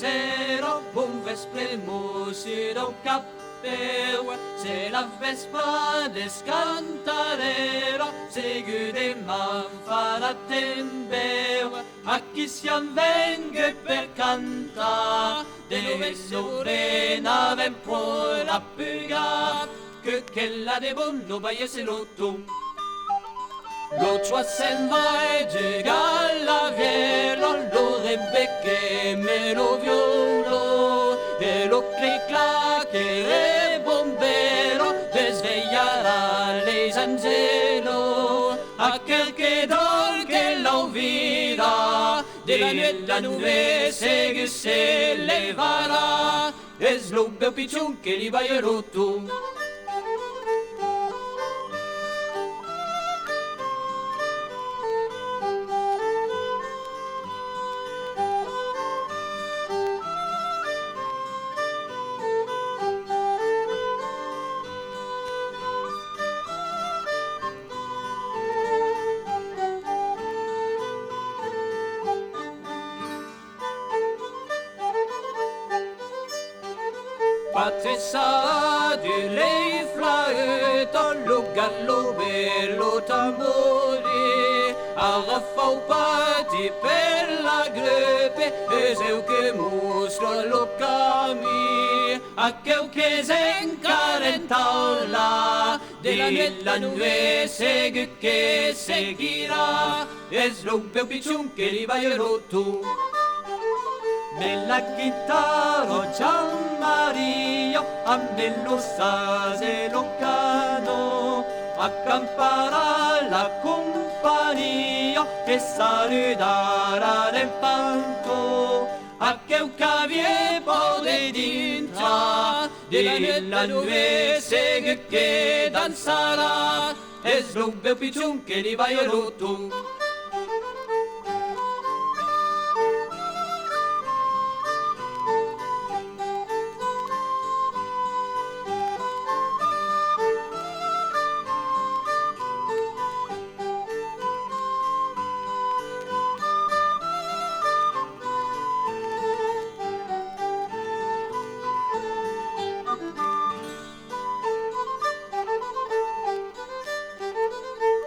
zero, bon vespre músic del cap veu, se la vespa descantarera, segur demà farà temps a qui si en venga per cantar, de novembre n'avem por a pegar, que la de bon no veiesse l'automne. L'autre se'n va llegar la vierra, lo rebecche me lo violo, e lo clicla che è bombero, desvegliarà les angelo, aquel que dol que la olvida, de la nube se levará, es lo bel pichón que li va a roto. Patressa di lei flaeta, lo gallo bello tambori, arraffa un pati per la grepe, e seu che mostra lo cami, a che s'encarenta della nube segue che seguirà, es lo bel picciun che li va rotto. Nella chitarra Gianmaria, a nello sase lontano, accamparà la compagnia e salutarà del panto, a che un cavie pode dintra, della nube segue che danzarà, es lo bel picciun che li va rotto.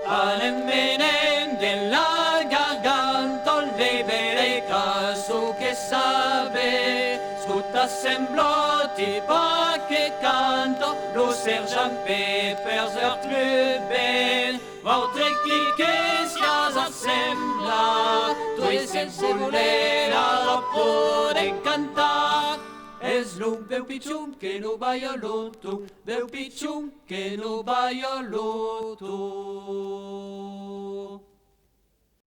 Anemenen della garganta, libere caso che sabe, scuta semblati pa che canta, lo sergent Pepper's plus ben, votre clique si assembla, tu e sense voler a poder cantar. Es lo bel pichun che no vai a loto, bel pichun che no vai a loto.